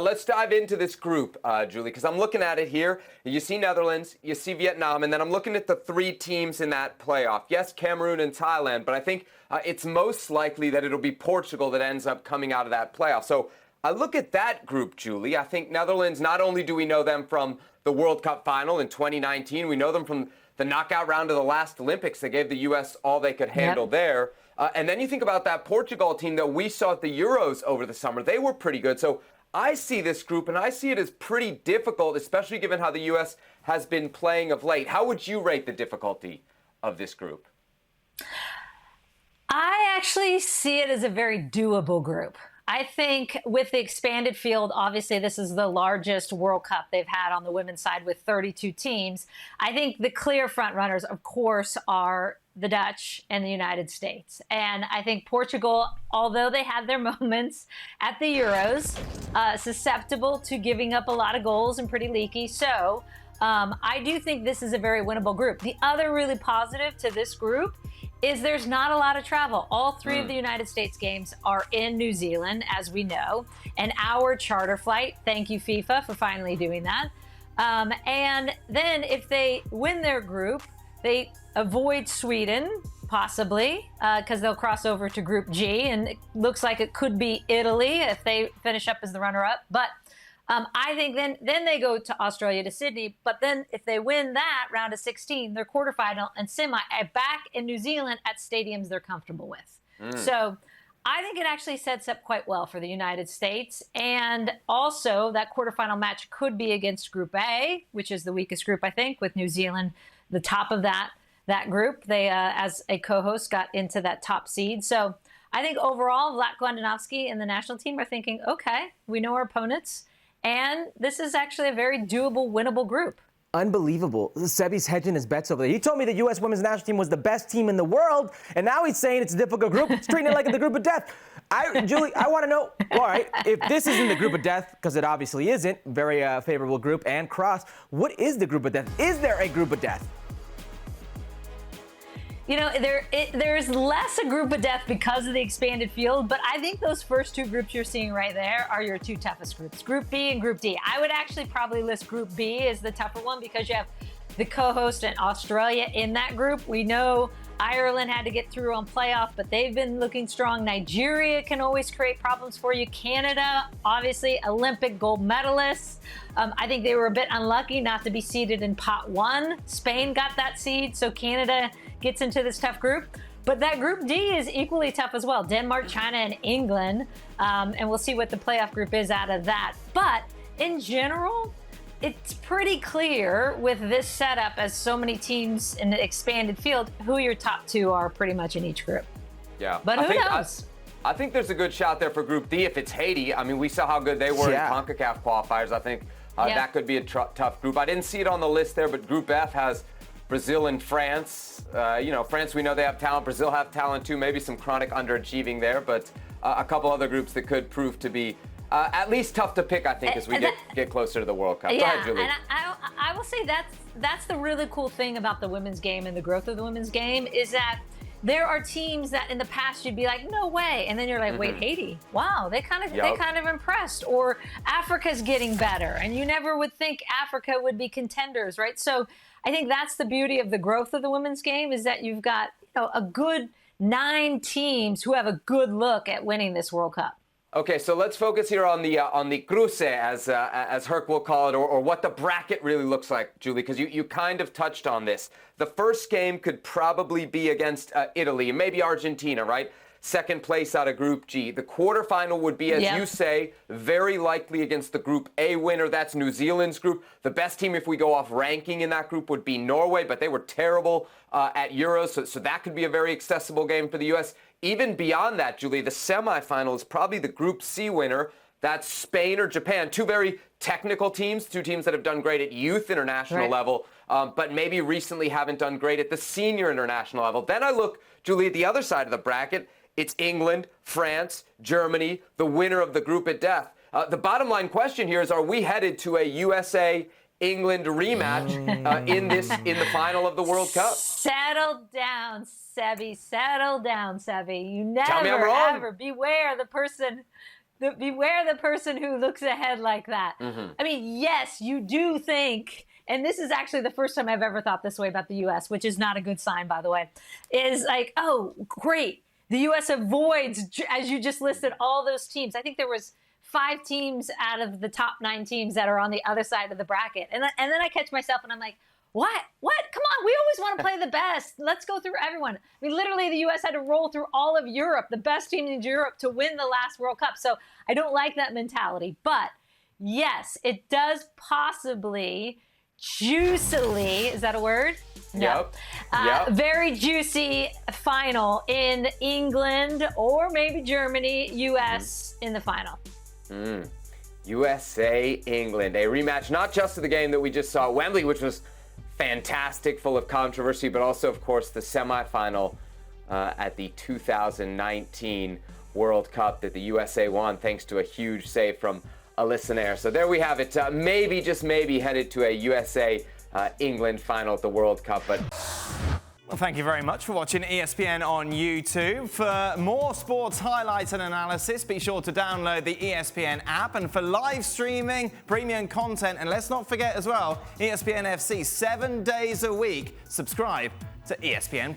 let's dive into this group, Julie, because I'm looking at it here. You see Netherlands, you see Vietnam, and then I'm looking at the three teams in that playoff. Yes, Cameroon and Thailand, but I think it's most likely that it'll be Portugal that ends up coming out of that playoff. So I look at that group, Julie. I think Netherlands, not only do we know them from the World Cup final in 2019, we know them from the knockout round of the last Olympics. They gave the U.S. all they could handle there. And then you think about that Portugal team that we saw at the Euros over the summer. They were pretty good. So I see this group, and I see it as pretty difficult, especially given how the U.S. has been playing of late. How would you rate the difficulty of this group? I actually see it as a very doable group. I think with the expanded field, obviously this is the largest World Cup they've had on the women's side with 32 teams. I think the clear front runners, of course, are the Dutch and the United States. And I think Portugal, although they had their moments at the Euros, susceptible to giving up a lot of goals and pretty leaky. So I do think this is a very winnable group. The other really positive to this group is there's not a lot of travel. All three of the United States games are in New Zealand, as we know. An hour charter flight. Thank you, FIFA, for finally doing that. And then if they win their group, they avoid Sweden, possibly, because they'll cross over to Group G. And it looks like it could be Italy if they finish up as the runner-up. But I think then they go to Australia, to Sydney. But then if they win that round of 16, their quarterfinal and semi back in New Zealand at stadiums they're comfortable with. So I think it actually sets up quite well for the United States. And also that quarterfinal match could be against Group A, which is the weakest group, I think, with New Zealand, the top of that group. They, as a co-host, got into that top seed. So I think overall, Vlatko Andonovski and the national team are thinking, okay, we know our opponents. And this is actually a very doable, winnable group. Unbelievable. Sebi's hedging his bets over there. He told me the U.S. women's national team was the best team in the world, and now he's saying it's a difficult group. He's treating it like the group of death. Julie, I want to know, all right, if this isn't the group of death, because it obviously isn't, very favorable group and cross, what is the group of death? Is there a group of death? You know, there's less a group of death because of the expanded field, but I think those first two groups you're seeing right there are your two toughest groups, Group B and Group D. I would actually probably list Group B as the tougher one because you have the co-host and Australia in that group. We know Ireland had to get through on playoff, but they've been looking strong. Nigeria can always create problems for you. Canada, obviously, Olympic gold medalists. I think they were a bit unlucky not to be seeded in pot one. Spain got that seed, so Canada gets into this tough group. But that Group D is equally tough as well. Denmark, China, and England. And we'll see what the playoff group is out of that. But in general, it's pretty clear with this setup, as so many teams in the expanded field, who your top two are pretty much in each group. Yeah. But who knows? I think there's a good shot there for Group D if it's Haiti. I mean, we saw how good they were in CONCACAF qualifiers. I think that could be a tough group. I didn't see it on the list there, but Group F has Brazil and France. France, we know they have talent. Brazil have talent too. Maybe some chronic underachieving there, but a couple other groups that could prove to be at least tough to pick, I think, as we get closer to the World Cup. Go ahead, Julie. And I will say that's the really cool thing about the women's game and the growth of the women's game is that there are teams that in the past you'd be like, no way, and then you're like, wait, Haiti, wow, they kind of impressed, or Africa's getting better, and you never would think Africa would be contenders, right? So I think that's the beauty of the growth of the women's game is that you've got a good 9 teams who have a good look at winning this World Cup. Okay, so let's focus here on the cruce, as Herc will call it, or what the bracket really looks like, Julie, because you kind of touched on this. The first game could probably be against Italy, and maybe Argentina, right? Second place out of Group G. The quarterfinal would be, as you say, very likely against the Group A winner. That's New Zealand's group. The best team, if we go off ranking in that group, would be Norway, but they were terrible at Euros, so that could be a very accessible game for the U.S. Even beyond that, Julie, the semifinal is probably the Group C winner. That's Spain or Japan, two very technical teams, two teams that have done great at youth international level, but maybe recently haven't done great at the senior international level. Then I look, Julie, at the other side of the bracket. It's England, France, Germany, the winner of the group at death. The bottom line question here is, are we headed to a USA-England rematch in the final of the World Cup? Settle down, Sebi. Settle down, Sebi. You Tell me I'm wrong. ever beware the person beware the person who looks ahead like that. I mean, yes, you do think, and this is actually the first time I've ever thought this way about the U.S., which is not a good sign, by the way, is like, oh, great. The U.S. avoids, as you just listed, all those teams. I think there was 5 teams out of the top 9 teams that are on the other side of the bracket. And then I catch myself and I'm like, what? Come on, we always want to play the best. Let's go through everyone. I mean, literally, the U.S. had to roll through all of Europe, the best teams in Europe, to win the last World Cup. So I don't like that mentality. But Yes, it does possibly juicily, is that a word? No. Yep. Very juicy final in England or maybe Germany, U.S. in the final. USA, England. A rematch not just of the game that we just saw at Wembley, which was fantastic, full of controversy, but also, of course, the semifinal at the 2019 World Cup that the USA won thanks to a huge save from a listener. So there we have it. Maybe, just maybe, headed to a USA-England final at the World Cup. But well, thank you very much for watching ESPN on YouTube. For more sports highlights and analysis, be sure to download the ESPN app. And for live streaming, premium content, and let's not forget as well, ESPN FC 7 days a week. Subscribe to ESPN+.